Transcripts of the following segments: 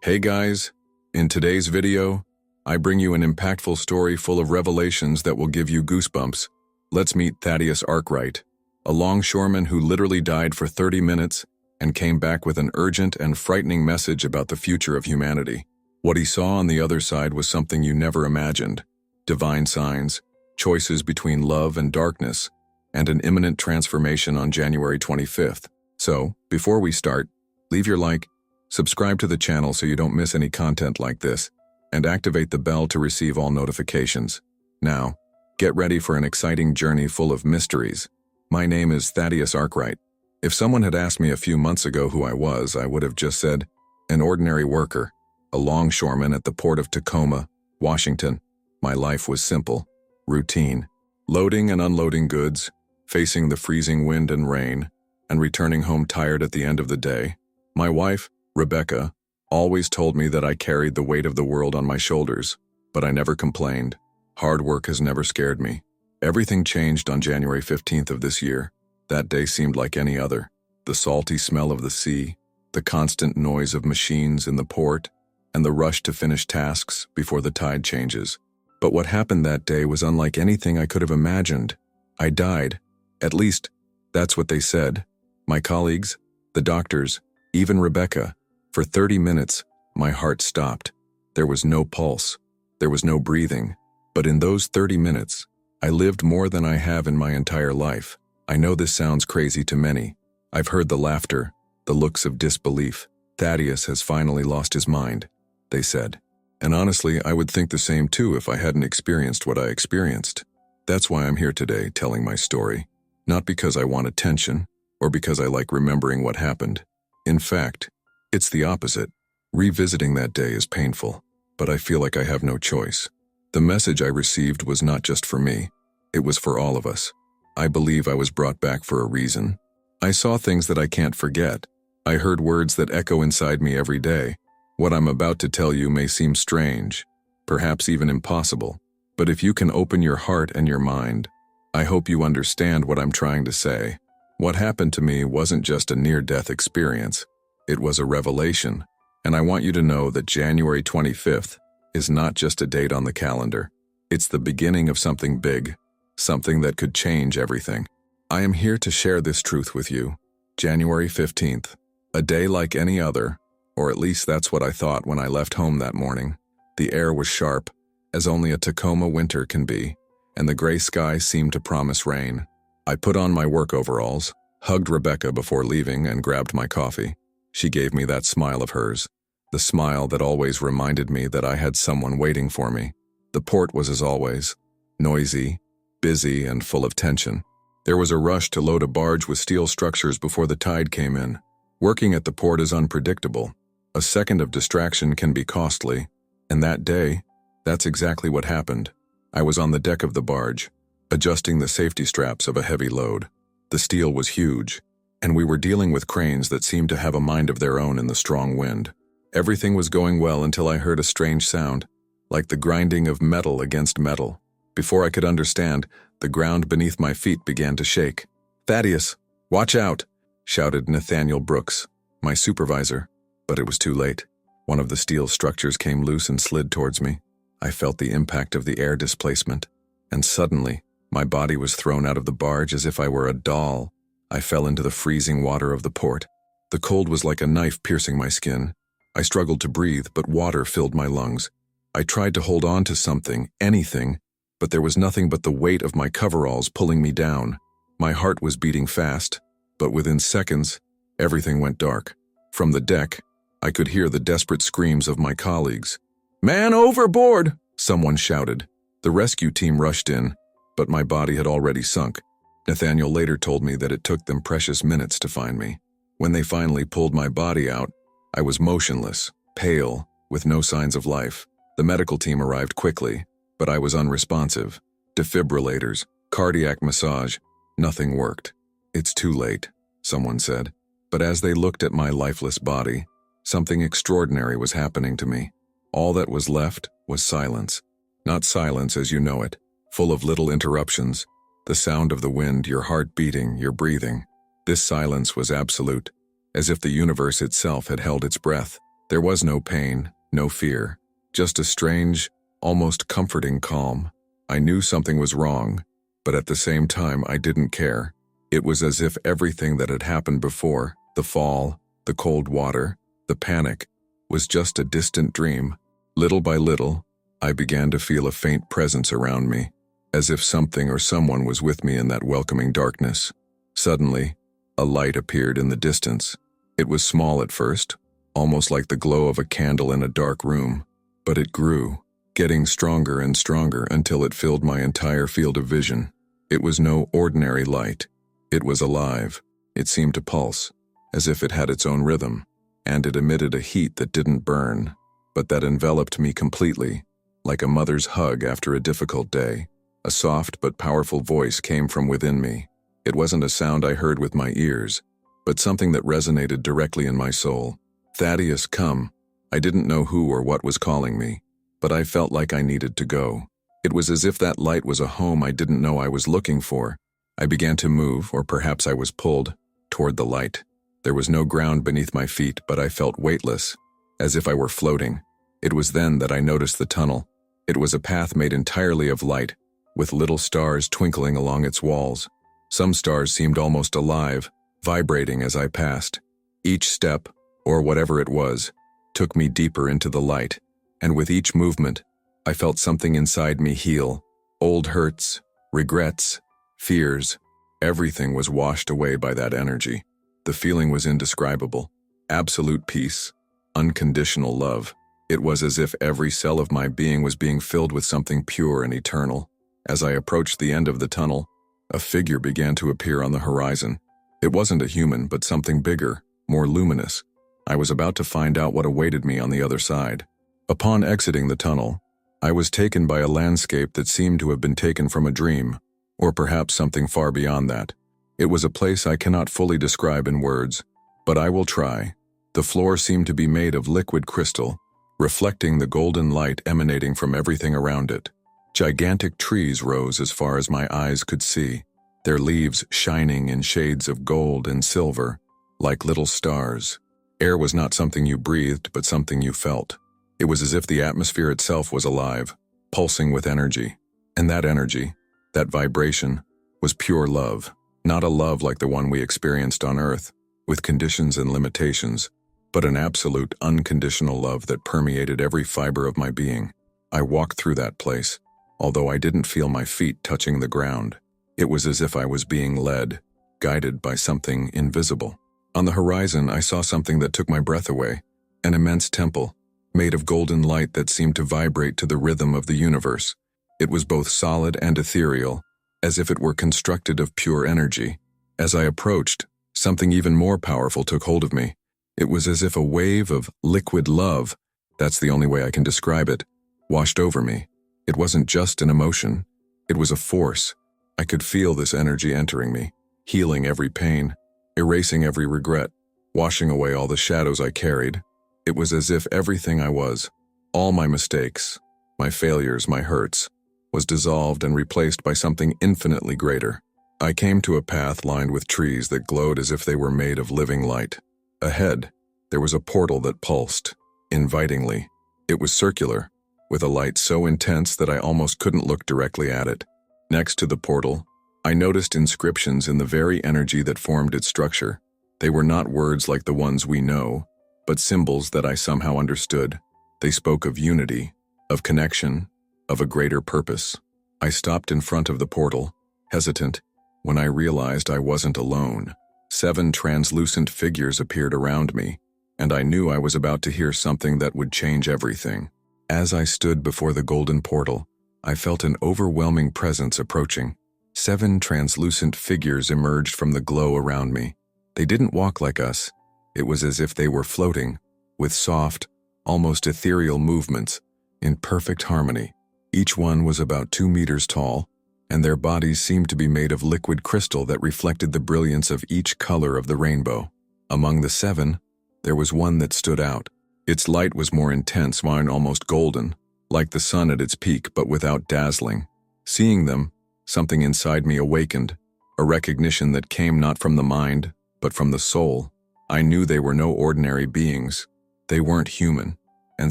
Hey guys, in today's video, I bring you an impactful story full of revelations that will give you goosebumps. Let's meet Thaddeus Arkwright, a longshoreman who literally died for 30 minutes and came back with an urgent and frightening message about the future of humanity. What he saw on the other side was something you never imagined: divine signs, choices between love and darkness, and an imminent transformation on January 25th. So, before we start, leave your like, subscribe to the channel so you don't miss any content like this, and activate the bell to receive all notifications. Now, get ready for an exciting journey full of mysteries. My name is Thaddeus Arkwright. If someone had asked me a few months ago who I was, I would have just said, an ordinary worker, a longshoreman at the port of Tacoma, Washington. My life was simple, routine, loading and unloading goods, facing the freezing wind and rain, and returning home tired at the end of the day. My wife, Rebecca, always told me that I carried the weight of the world on my shoulders, but I never complained. Hard work has never scared me. Everything changed on January 15th of this year. That day seemed like any other. The salty smell of the sea, the constant noise of machines in the port, and the rush to finish tasks before the tide changes. But what happened that day was unlike anything I could have imagined. I died. At least, that's what they said. My colleagues, the doctors, even Rebecca. For 30 minutes, my heart stopped. There was no pulse. There was no breathing. But in those 30 minutes, I lived more than I have in my entire life. I know this sounds crazy to many. I've heard the laughter, the looks of disbelief. Thaddeus has finally lost his mind, they said. And honestly, I would think the same too if I hadn't experienced what I experienced. That's why I'm here today telling my story. Not because I want attention, or because I like remembering what happened. In fact, it's the opposite. Revisiting that day is painful, but I feel like I have no choice. The message I received was not just for me. It was for all of us. I believe I was brought back for a reason. I saw things that I can't forget. I heard words that echo inside me every day. What I'm about to tell you may seem strange, perhaps even impossible, but if you can open your heart and your mind, I hope you understand what I'm trying to say. What happened to me wasn't just a near-death experience. It was a revelation, and I want you to know that January 25th is not just a date on the calendar. It's the beginning of something big, something that could change everything. I am here to share this truth with you. January 15th, a day like any other, or at least that's what I thought when I left home that morning. The air was sharp, as only a Tacoma winter can be, and the gray sky seemed to promise rain. I put on my work overalls, hugged Rebecca before leaving, and grabbed my coffee. She gave me that smile of hers, the smile that always reminded me that I had someone waiting for me. The port was, as always, noisy, busy, and full of tension. There was a rush to load a barge with steel structures before the tide came in. Working at the port is unpredictable. A second of distraction can be costly, and that day, that's exactly what happened. I was on the deck of the barge, adjusting the safety straps of a heavy load. The steel was huge, and we were dealing with cranes that seemed to have a mind of their own in the strong wind. Everything was going well until I heard a strange sound, like the grinding of metal against metal. Before I could understand, the ground beneath my feet began to shake. "Thaddeus, watch out!" shouted Nathaniel Brooks, my supervisor. But it was too late. One of the steel structures came loose and slid towards me. I felt the impact of the air displacement, and suddenly, my body was thrown out of the barge as if I were a doll. I fell into the freezing water of the port. The cold was like a knife piercing my skin. I struggled to breathe, but water filled my lungs. I tried to hold on to something, anything, but there was nothing but the weight of my coveralls pulling me down. My heart was beating fast, but within seconds, everything went dark. From the deck, I could hear the desperate screams of my colleagues. "Man overboard!" someone shouted. The rescue team rushed in, but my body had already sunk. Nathaniel later told me that it took them precious minutes to find me. When they finally pulled my body out, I was motionless, pale, with no signs of life. The medical team arrived quickly, but I was unresponsive. Defibrillators, cardiac massage, nothing worked. "It's too late," someone said. But as they looked at my lifeless body, something extraordinary was happening to me. All that was left was silence. Not silence as you know it, full of little interruptions. The sound of the wind, your heart beating, your breathing. This silence was absolute, as if the universe itself had held its breath. There was no pain, no fear, just a strange, almost comforting calm. I knew something was wrong, but at the same time I didn't care. It was as if everything that had happened before, the fall, the cold water, the panic, was just a distant dream. Little by little, I began to feel a faint presence around me, as if something or someone was with me in that welcoming darkness. Suddenly, a light appeared in the distance. It was small at first, almost like the glow of a candle in a dark room, but it grew, getting stronger and stronger until it filled my entire field of vision. It was no ordinary light. It was alive. It seemed to pulse, as if it had its own rhythm, and it emitted a heat that didn't burn, but that enveloped me completely, like a mother's hug after a difficult day. A soft but powerful voice came from within me. It wasn't a sound I heard with my ears, but something that resonated directly in my soul. "Thaddeus, come." I didn't know who or what was calling me, but I felt like I needed to go. It was as if that light was a home I didn't know I was looking for. I began to move, or perhaps I was pulled, toward the light. There was no ground beneath my feet, but I felt weightless, as if I were floating. It was then that I noticed the tunnel. It was a path made entirely of light, with little stars twinkling along its walls. Some stars seemed almost alive, vibrating as I passed. Each step, or whatever it was, took me deeper into the light, and with each movement, I felt something inside me heal. Old hurts, regrets, fears, everything was washed away by that energy. The feeling was indescribable. Absolute peace, unconditional love. It was as if every cell of my being was being filled with something pure and eternal. As I approached the end of the tunnel, a figure began to appear on the horizon. It wasn't a human, but something bigger, more luminous. I was about to find out what awaited me on the other side. Upon exiting the tunnel, I was taken by a landscape that seemed to have been taken from a dream, or perhaps something far beyond that. It was a place I cannot fully describe in words, but I will try. The floor seemed to be made of liquid crystal, reflecting the golden light emanating from everything around it. Gigantic trees rose as far as my eyes could see, their leaves shining in shades of gold and silver, like little stars. Air was not something you breathed, but something you felt. It was as if the atmosphere itself was alive, pulsing with energy. And that energy, that vibration, was pure love. Not a love like the one we experienced on Earth, with conditions and limitations, but an absolute, unconditional love that permeated every fiber of my being. I walked through that place, although I didn't feel my feet touching the ground. It was as if I was being led, guided by something invisible. On the horizon, I saw something that took my breath away, an immense temple, made of golden light that seemed to vibrate to the rhythm of the universe. It was both solid and ethereal, as if it were constructed of pure energy. As I approached, something even more powerful took hold of me. It was as if a wave of liquid love, that's the only way I can describe it, washed over me. It wasn't just an emotion, it was a force. I could feel this energy entering me, healing every pain, erasing every regret, washing away all the shadows I carried. It was as if everything I was, all my mistakes, my failures, my hurts, was dissolved and replaced by something infinitely greater. I came to a path lined with trees that glowed as if they were made of living light. Ahead, there was a portal that pulsed, invitingly. It was circular, with a light so intense that I almost couldn't look directly at it. Next to the portal, I noticed inscriptions in the very energy that formed its structure. They were not words like the ones we know, but symbols that I somehow understood. They spoke of unity, of connection, of a greater purpose. I stopped in front of the portal, hesitant, when I realized I wasn't alone. 7 translucent figures appeared around me, and I knew I was about to hear something that would change everything. As I stood before the golden portal, I felt an overwhelming presence approaching. 7 translucent figures emerged from the glow around me. They didn't walk like us. It was as if they were floating, with soft, almost ethereal movements, in perfect harmony. Each one was about 2 meters tall, and their bodies seemed to be made of liquid crystal that reflected the brilliance of each color of the rainbow. Among the 7, there was one that stood out. Its light was more intense and almost golden, like the sun at its peak, but without dazzling. Seeing them, something inside me awakened, a recognition that came not from the mind, but from the soul. I knew they were no ordinary beings. They weren't human, and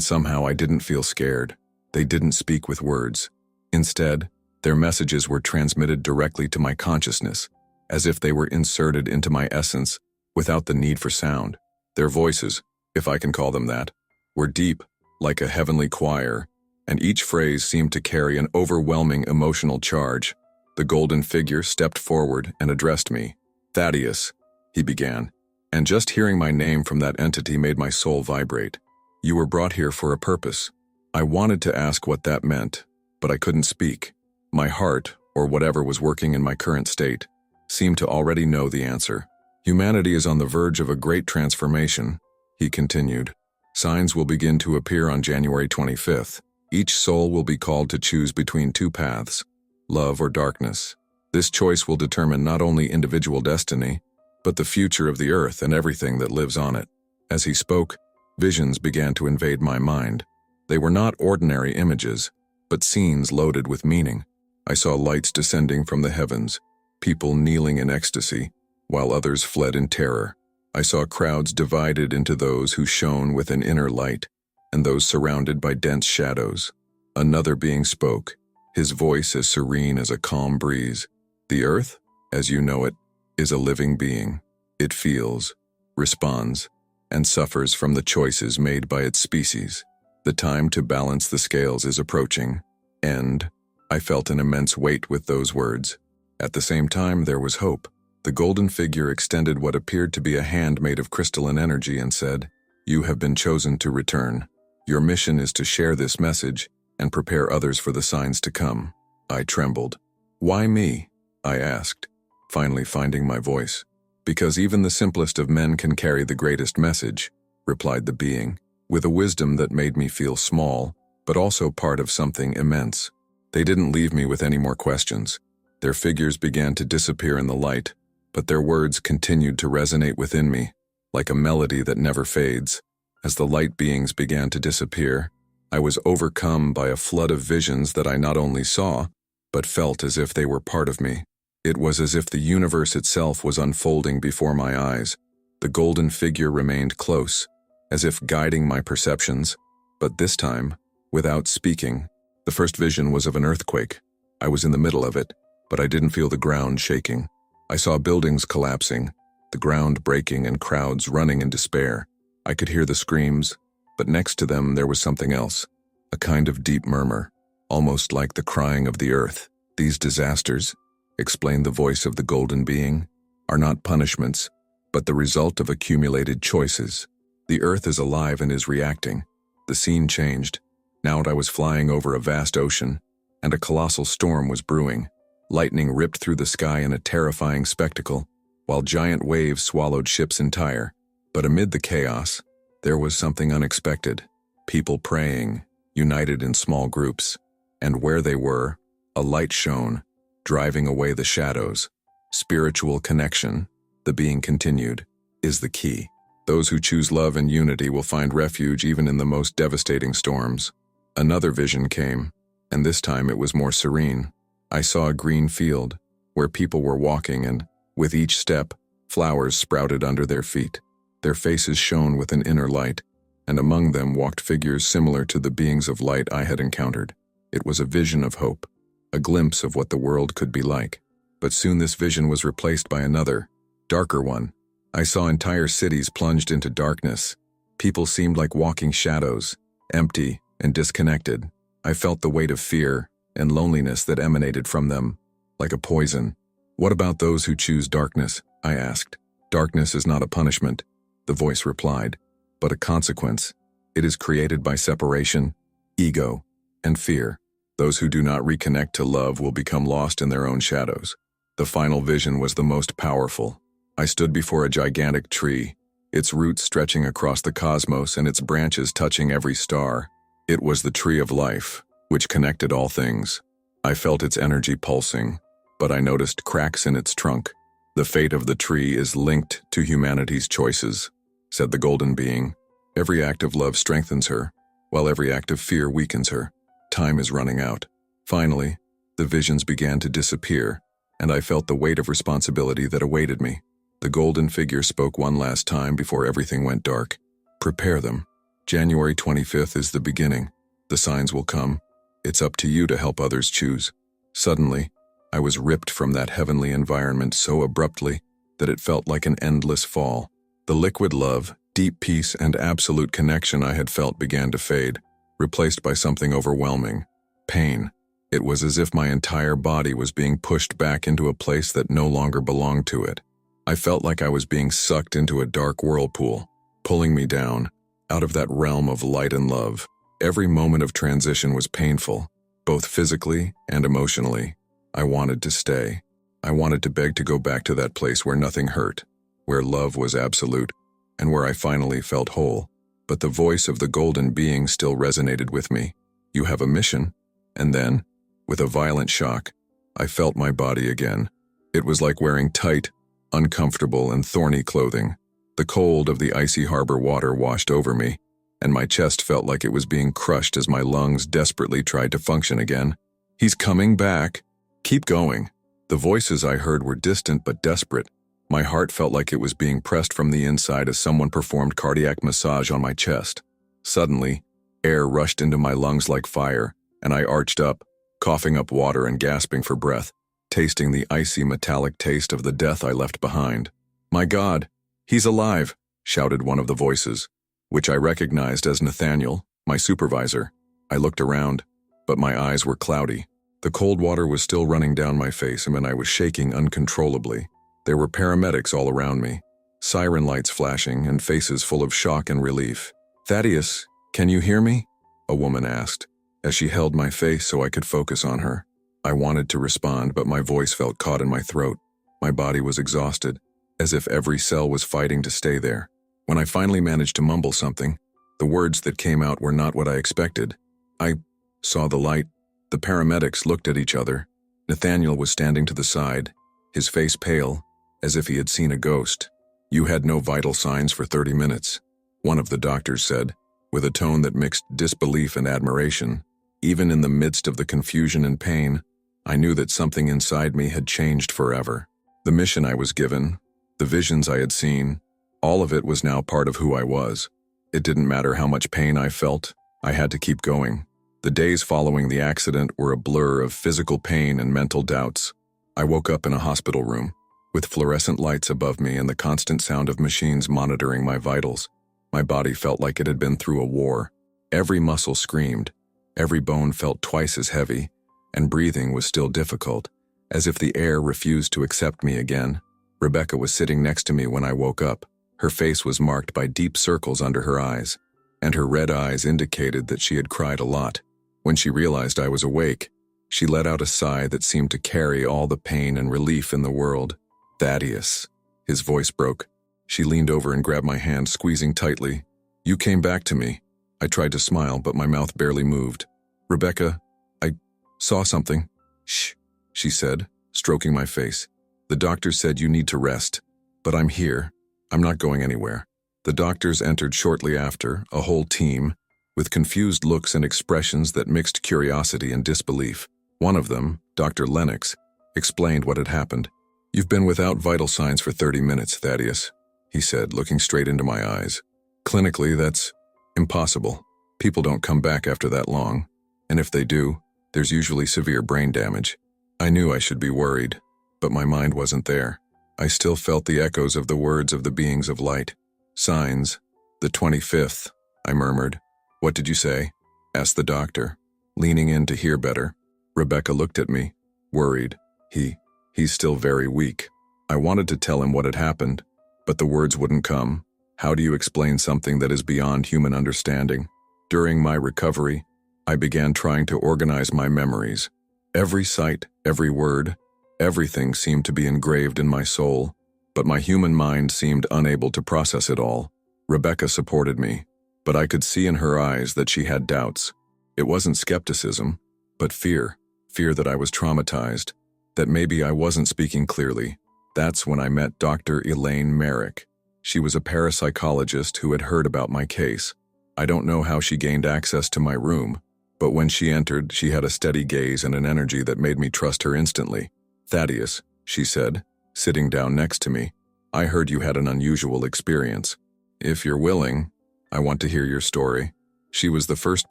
somehow I didn't feel scared. They didn't speak with words. Instead, their messages were transmitted directly to my consciousness, as if they were inserted into my essence without the need for sound. Their voices, if I can call them that, were deep, like a heavenly choir, and each phrase seemed to carry an overwhelming emotional charge. The golden figure stepped forward and addressed me. "Thaddeus," he began, and just hearing my name from that entity made my soul vibrate. "You were brought here for a purpose." I wanted to ask what that meant, but I couldn't speak. My heart, or whatever was working in my current state, seemed to already know the answer. "Humanity is on the verge of a great transformation," he continued. "Signs will begin to appear on January 25th. Each soul will be called to choose between two paths, love or darkness. This choice will determine not only individual destiny, but the future of the earth and everything that lives on it." As he spoke, visions began to invade my mind. They were not ordinary images, but scenes loaded with meaning. I saw lights descending from the heavens, people kneeling in ecstasy, while others fled in terror. I saw crowds divided into those who shone with an inner light, and those surrounded by dense shadows. Another being spoke, his voice as serene as a calm breeze. "The earth, as you know it, is a living being. It feels, responds, and suffers from the choices made by its species. The time to balance the scales is approaching." And I felt an immense weight with those words. At the same time, there was hope. The golden figure extended what appeared to be a hand made of crystalline energy and said, "You have been chosen to return. Your mission is to share this message and prepare others for the signs to come." I trembled. "Why me?" I asked, finally finding my voice. "Because even the simplest of men can carry the greatest message," replied the being, with a wisdom that made me feel small, but also part of something immense. They didn't leave me with any more questions. Their figures began to disappear in the light, but their words continued to resonate within me, like a melody that never fades. As the light beings began to disappear, I was overcome by a flood of visions that I not only saw, but felt as if they were part of me. It was as if the universe itself was unfolding before my eyes. The golden figure remained close, as if guiding my perceptions, but this time, without speaking. The first vision was of an earthquake. I was in the middle of it, but I didn't feel the ground shaking. I saw buildings collapsing, the ground breaking and crowds running in despair. I could hear the screams, but next to them there was something else, a kind of deep murmur, almost like the crying of the earth. "These disasters," explained the voice of the golden being, "are not punishments, but the result of accumulated choices. The earth is alive and is reacting." The scene changed. Now I was flying over a vast ocean, and a colossal storm was brewing. Lightning ripped through the sky in a terrifying spectacle, while giant waves swallowed ships entire. But amid the chaos, there was something unexpected. People praying, united in small groups, and where they were, a light shone, driving away the shadows. "Spiritual connection," the being continued, "is the key. Those who choose love and unity will find refuge even in the most devastating storms." Another vision came, and this time it was more serene. I saw a green field, where people were walking and, with each step, flowers sprouted under their feet. Their faces shone with an inner light, and among them walked figures similar to the beings of light I had encountered. It was a vision of hope, a glimpse of what the world could be like. But soon this vision was replaced by another, darker one. I saw entire cities plunged into darkness. People seemed like walking shadows, empty and disconnected. I felt the weight of fear and loneliness that emanated from them, like a poison. "What about those who choose darkness?" I asked. "Darkness is not a punishment," the voice replied, "but a consequence. It is created by separation, ego, and fear. Those who do not reconnect to love will become lost in their own shadows." The final vision was the most powerful. I stood before a gigantic tree, its roots stretching across the cosmos and its branches touching every star. It was the tree of life, which connected all things. I felt its energy pulsing, but I noticed cracks in its trunk. "The fate of the tree is linked to humanity's choices," said the golden being. "Every act of love strengthens her, while every act of fear weakens her. Time is running out." Finally, the visions began to disappear, and I felt the weight of responsibility that awaited me. The golden figure spoke one last time before everything went dark. "Prepare them. January 25th is the beginning. The signs will come. It's up to you to help others choose. Suddenly, I was ripped from that heavenly environment so abruptly that it felt like an endless fall. The liquid love, deep peace, and absolute connection I had felt began to fade, replaced by something overwhelming: pain. It was as if my entire body was being pushed back into a place that no longer belonged to it. I felt like I was being sucked into a dark whirlpool, pulling me down, out of that realm of light and love. Every moment of transition was painful, both physically and emotionally. I wanted to stay. I wanted to beg to go back to that place where nothing hurt, where love was absolute, and where I finally felt whole. But the voice of the golden being still resonated with me. You have a mission. And then, with a violent shock, I felt my body again. It was like wearing tight, uncomfortable, and thorny clothing. The cold of the icy harbor water washed over me, and my chest felt like it was being crushed as my lungs desperately tried to function again. He's coming back. Keep going. The voices I heard were distant but desperate. My heart felt like it was being pressed from the inside as someone performed cardiac massage on my chest. Suddenly, air rushed into my lungs like fire, and I arched up, coughing up water and gasping for breath, tasting the icy metallic taste of the death I left behind. "My God, he's alive!" shouted one of the voices, which I recognized as Nathaniel, my supervisor. I looked around, but my eyes were cloudy. The cold water was still running down my face, and I was shaking uncontrollably. There were paramedics all around me, siren lights flashing, and faces full of shock and relief. "Thaddeus, can you hear me?" a woman asked, as she held my face so I could focus on her. I wanted to respond, but my voice felt caught in my throat. My body was exhausted, as if every cell was fighting to stay there. When I finally managed to mumble something, the words that came out were not what I expected. "I saw the light." The paramedics looked at each other. Nathaniel was standing to the side, his face pale, as if he had seen a ghost. "You had no vital signs for 30 minutes, one of the doctors said, with a tone that mixed disbelief and admiration. Even in the midst of the confusion and pain, I knew that something inside me had changed forever. The mission I was given, the visions I had seen, all of it was now part of who I was. It didn't matter how much pain I felt, I had to keep going. The days following the accident were a blur of physical pain and mental doubts. I woke up in a hospital room, with fluorescent lights above me and the constant sound of machines monitoring my vitals. My body felt like it had been through a war. Every muscle screamed, every bone felt twice as heavy, and breathing was still difficult, as if the air refused to accept me again. Rebecca was sitting next to me when I woke up. Her face was marked by deep circles under her eyes, and her red eyes indicated that she had cried a lot. When she realized I was awake, she let out a sigh that seemed to carry all the pain and relief in the world. "Thaddeus." His voice broke. She leaned over and grabbed my hand, squeezing tightly. "You came back to me." I tried to smile, but my mouth barely moved. "Rebecca, I saw something." "Shh," she said, stroking my face. "The doctor said you need to rest, but I'm here. I'm not going anywhere." The doctors entered shortly after, a whole team, with confused looks and expressions that mixed curiosity and disbelief. One of them, Dr. Lennox, explained what had happened. "You've been without vital signs for 30 minutes, Thaddeus," he said, looking straight into my eyes. "Clinically, that's impossible. People don't come back after that long, and if they do, there's usually severe brain damage." I knew I should be worried, but my mind wasn't there. I still felt the echoes of the words of the beings of light. "Signs. The 25th, I murmured. "What did you say?" asked the doctor, leaning in to hear better. Rebecca looked at me, worried. He's still very weak." I wanted to tell him what had happened, but the words wouldn't come. How do you explain something that is beyond human understanding? During my recovery, I began trying to organize my memories. Every sight, every word, everything seemed to be engraved in my soul, but my human mind seemed unable to process it all. Rebecca supported me, but I could see in her eyes that she had doubts. It wasn't skepticism, but fear that I was traumatized, that maybe I wasn't speaking clearly. That's when I met Dr. Elaine Merrick. She was a parapsychologist who had heard about my case. I don't know how she gained access to my room, but when she entered, she had a steady gaze and an energy that made me trust her instantly. "Thaddeus," she said, sitting down next to me, "I heard you had an unusual experience. If you're willing, I want to hear your story. She was the first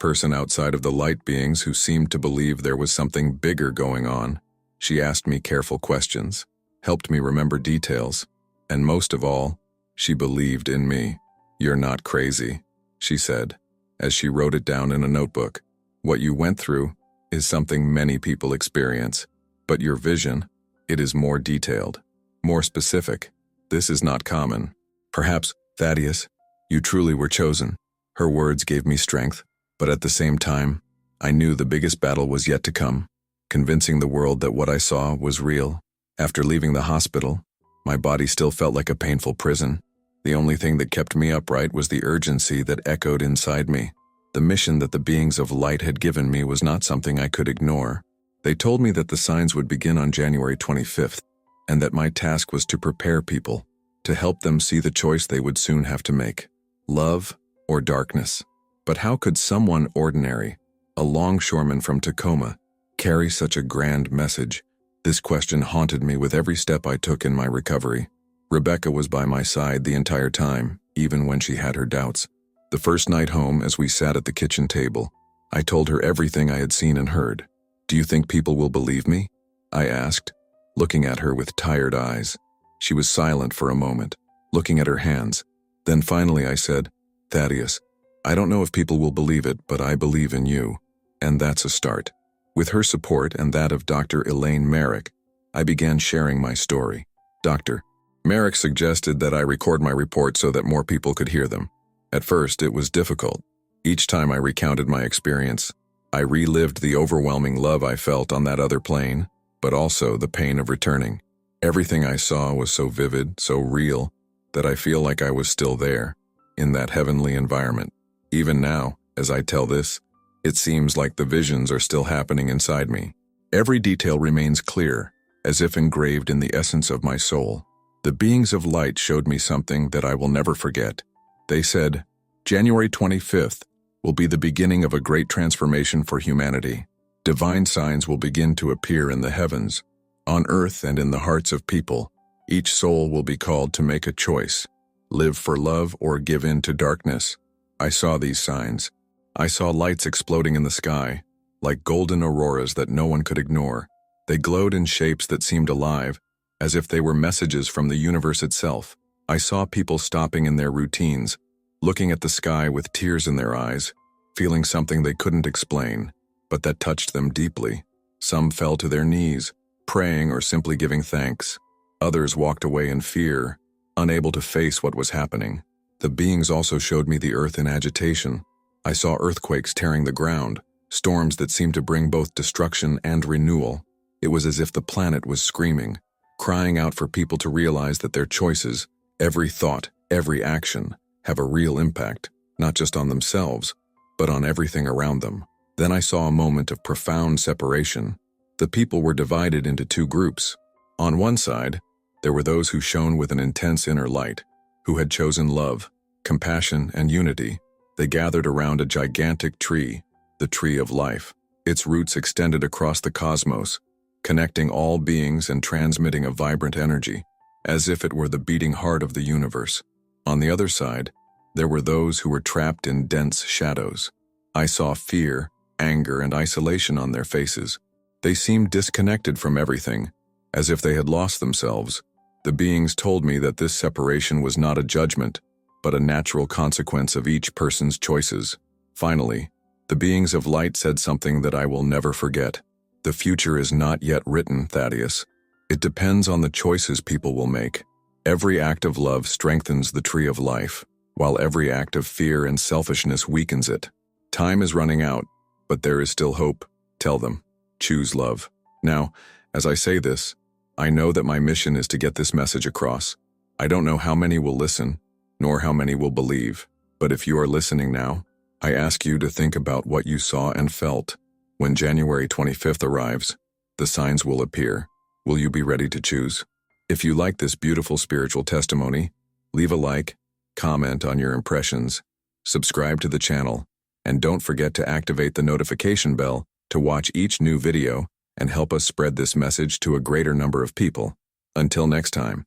person outside of the light beings who seemed to believe there was something bigger going on. She asked me careful questions, helped me remember details, and most of all, she believed in me. You're not crazy, she said, as she wrote it down in a notebook. What you went through is something many people experience, but your vision, it is more detailed, more specific. This is not common. Perhaps, Thaddeus, you truly were chosen. Her words gave me strength, but at the same time, I knew the biggest battle was yet to come, convincing the world that what I saw was real. After leaving the hospital, my body still felt like a painful prison. The only thing that kept me upright was the urgency that echoed inside me. The mission that the beings of light had given me was not something I could ignore. They told me that the signs would begin on January 25th, and that my task was to prepare people, to help them see the choice they would soon have to make. Love or darkness. But how could someone ordinary, a longshoreman from Tacoma, carry such a grand message? This question haunted me with every step I took in my recovery. Rebecca was by my side the entire time, even when she had her doubts. The first night home, as we sat at the kitchen table, I told her everything I had seen and heard. Do you think people will believe me? I asked, looking at her with tired eyes. She was silent for a moment, looking at her hands. Then finally I said, Thaddeus, I don't know if people will believe it, but I believe in you. And that's a start. With her support and that of Dr. Elaine Merrick, I began sharing my story. Dr. Merrick suggested that I record my report so that more people could hear them. At first, it was difficult. Each time I recounted my experience, I relived the overwhelming love I felt on that other plane, but also the pain of returning. Everything I saw was so vivid, so real, that I feel like I was still there, in that heavenly environment. Even now, as I tell this, it seems like the visions are still happening inside me. Every detail remains clear, as if engraved in the essence of my soul. The beings of light showed me something that I will never forget. They said, January 25th will be the beginning of a great transformation for humanity. Divine signs will begin to appear in the heavens, on earth and in the hearts of people. Each soul will be called to make a choice, live for love or give in to darkness. I saw these signs. I saw lights exploding in the sky, like golden auroras that no one could ignore. They glowed in shapes that seemed alive, as if they were messages from the universe itself. I saw people stopping in their routines, looking at the sky with tears in their eyes, feeling something they couldn't explain, but that touched them deeply. Some fell to their knees, praying or simply giving thanks. Others walked away in fear, unable to face what was happening. The beings also showed me the earth in agitation. I saw earthquakes tearing the ground, storms that seemed to bring both destruction and renewal. It was as if the planet was screaming, crying out for people to realize that their choices, every thought, every action, have a real impact, not just on themselves, but on everything around them. Then I saw a moment of profound separation. The people were divided into two groups. On one side, there were those who shone with an intense inner light, who had chosen love, compassion, and unity. They gathered around a gigantic tree, the tree of life. Its roots extended across the cosmos, connecting all beings and transmitting a vibrant energy, as if it were the beating heart of the universe. On the other side, there were those who were trapped in dense shadows. I saw fear, anger, and isolation on their faces. They seemed disconnected from everything, as if they had lost themselves. The beings told me that this separation was not a judgment, but a natural consequence of each person's choices. Finally, the beings of light said something that I will never forget. The future is not yet written, Thaddeus. It depends on the choices people will make. Every act of love strengthens the tree of life, while every act of fear and selfishness weakens it. Time is running out, but there is still hope. Tell them, choose love. Now, as I say this, I know that my mission is to get this message across. I don't know how many will listen, nor how many will believe, but if you are listening now, I ask you to think about what you saw and felt. When January 25th arrives, the signs will appear. Will you be ready to choose? If you like this beautiful spiritual testimony, leave a like, comment on your impressions, subscribe to the channel, and don't forget to activate the notification bell to watch each new video and help us spread this message to a greater number of people. Until next time.